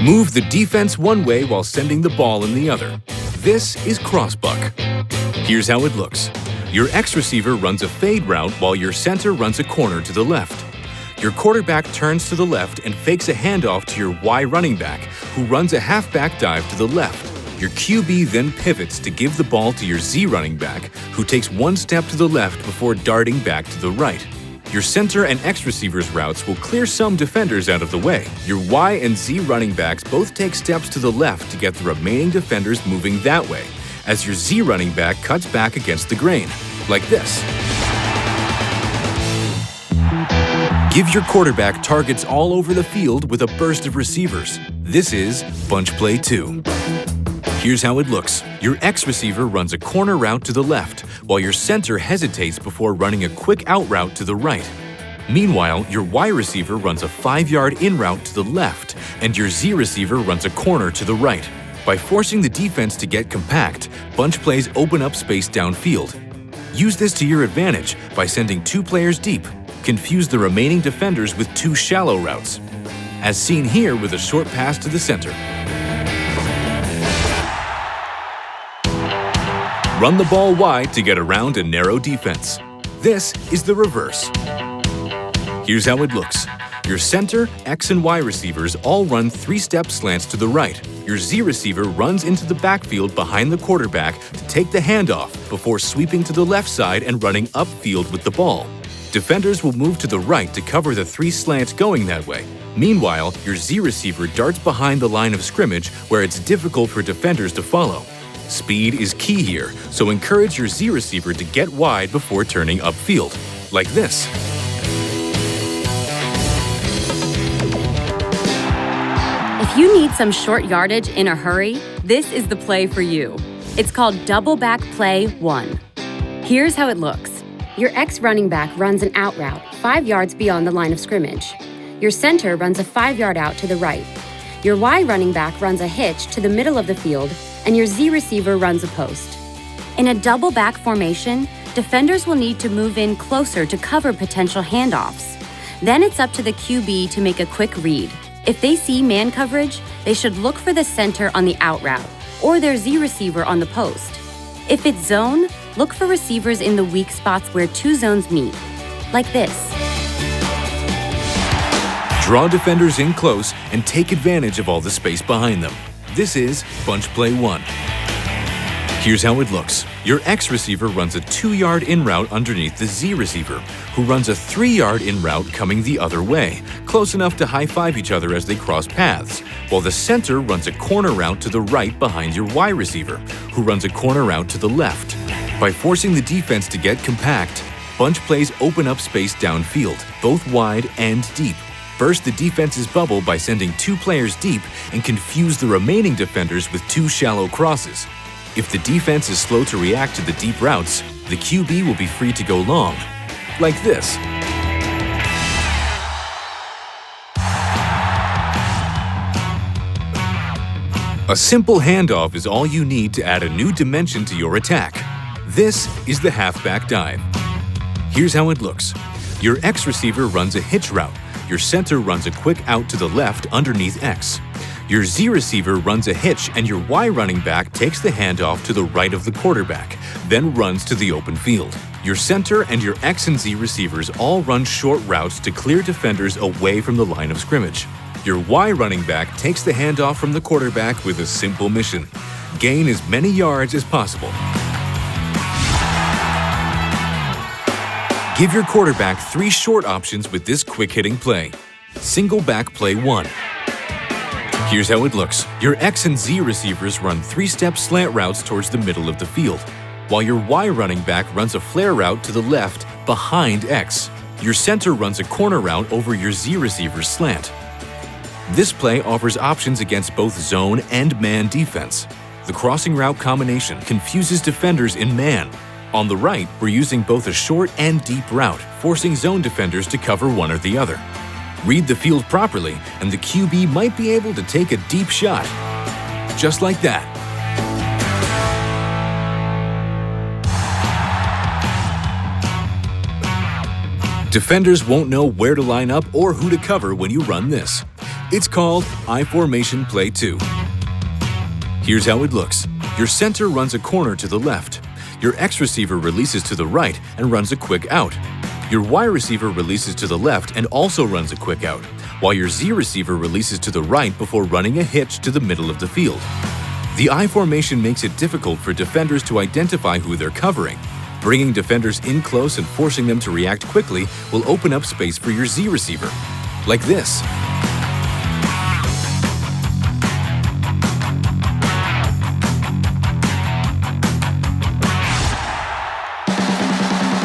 Move the defense one way while sending the ball in the other. This is Crossbuck. Here's how it looks. Your X receiver runs a fade route while your center runs a corner to the left. Your quarterback turns to the left and fakes a handoff to your Y running back, who runs a halfback dive to the left. Your QB then pivots to give the ball to your Z running back, who takes one step to the left before darting back to the right. Your center and X receivers routes will clear some defenders out of the way. Your Y and Z running backs both take steps to the left to get the remaining defenders moving that way, as your Z running back cuts back against the grain, like this. Give your quarterback targets all over the field with a burst of receivers. This is Bunch Play 2. Here's how it looks. Your X receiver runs a corner route to the left, while your center hesitates before running a quick out route to the right. Meanwhile, your Y receiver runs a 5-yard in route to the left, and your Z receiver runs a corner to the right. By forcing the defense to get compact, bunch plays open up space downfield. Use this to your advantage by sending 2 players deep. Confuse the remaining defenders with 2 shallow routes, as seen here with a short pass to the center. Run the ball wide to get around a narrow defense. This is the reverse. Here's how it looks. Your center, X and Y receivers all run 3-step slants to the right. Your Z receiver runs into the backfield behind the quarterback to take the handoff before sweeping to the left side and running upfield with the ball. Defenders will move to the right to cover the 3 slants going that way. Meanwhile, your Z receiver darts behind the line of scrimmage where it's difficult for defenders to follow. Speed is key here, so encourage your Z receiver to get wide before turning upfield, like this. If you need some short yardage in a hurry, this is the play for you. It's called Double Back Play 1. Here's how it looks. Your X running back runs an out route 5 yards beyond the line of scrimmage. Your center runs a 5-yard out to the right. Your Y running back runs a hitch to the middle of the field, and your Z receiver runs a post. In a double back formation, defenders will need to move in closer to cover potential handoffs. Then it's up to the QB to make a quick read. If they see man coverage, they should look for the center on the out route or their Z receiver on the post. If it's zone, look for receivers in the weak spots where 2 zones meet, like this. Draw defenders in close and take advantage of all the space behind them. This is Bunch Play 1. Here's how it looks. Your X receiver runs a 2-yard in route underneath the Z receiver, who runs a 3-yard in route coming the other way, close enough to high-five each other as they cross paths, while the center runs a corner route to the right behind your Y receiver, who runs a corner route to the left. By forcing the defense to get compact, bunch plays open up space downfield, both wide and deep. Burst the defense's bubble by sending 2 players deep and confuse the remaining defenders with 2 shallow crosses. If the defense is slow to react to the deep routes, the QB will be free to go long, like this. A simple handoff is all you need to add a new dimension to your attack. This is the halfback dive. Here's how it looks. Your X receiver runs a hitch route. Your center runs a quick out to the left underneath X. Your Z receiver runs a hitch and your Y running back takes the handoff to the right of the quarterback, then runs to the open field. Your center and your X and Z receivers all run short routes to clear defenders away from the line of scrimmage. Your Y running back takes the handoff from the quarterback with a simple mission: gain as many yards as possible. Give your quarterback 3 short options with this quick-hitting play. Single back play 1. Here's how it looks. Your X and Z receivers run 3-step slant routes towards the middle of the field, while your Y running back runs a flare route to the left behind X. Your center runs a corner route over your Z receiver's slant. This play offers options against both zone and man defense. The crossing route combination confuses defenders in man. On the right, we're using both a short and deep route, forcing zone defenders to cover one or the other. Read the field properly, and the QB might be able to take a deep shot. Just like that. Defenders won't know where to line up or who to cover when you run this. It's called I formation play 2. Here's how it looks. Your center runs a corner to the left. Your X receiver releases to the right and runs a quick out. Your Y receiver releases to the left and also runs a quick out, while your Z receiver releases to the right before running a hitch to the middle of the field. The I formation makes it difficult for defenders to identify who they're covering. Bringing defenders in close and forcing them to react quickly will open up space for your Z receiver, like this.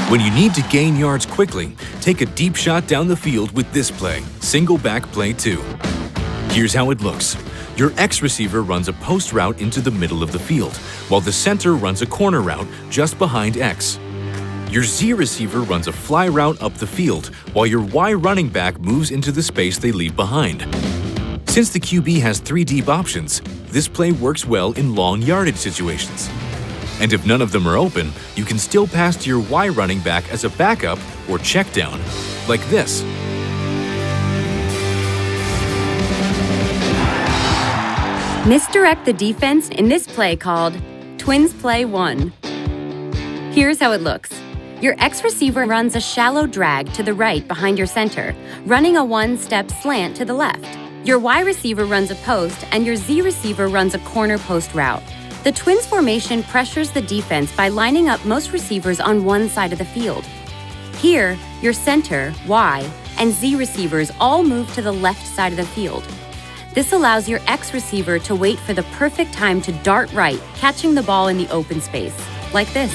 When you need to gain yards quickly, take a deep shot down the field with this play, single back play 2. Here's how it looks. Your X receiver runs a post route into the middle of the field, while the center runs a corner route just behind X. Your Z receiver runs a fly route up the field, while your Y running back moves into the space they leave behind. Since the QB has 3 deep options, this play works well in long yardage situations. And if none of them are open, you can still pass to your Y running back as a backup or check down, like this. Misdirect the defense in this play called Twins Play 1. Here's how it looks. Your X receiver runs a shallow drag to the right behind your center, running a one-step slant to the left. Your Y receiver runs a post, and your Z receiver runs a corner post route. The Twins formation pressures the defense by lining up most receivers on one side of the field. Here, your center, Y, and Z receivers all move to the left side of the field. This allows your X receiver to wait for the perfect time to dart right, catching the ball in the open space, like this.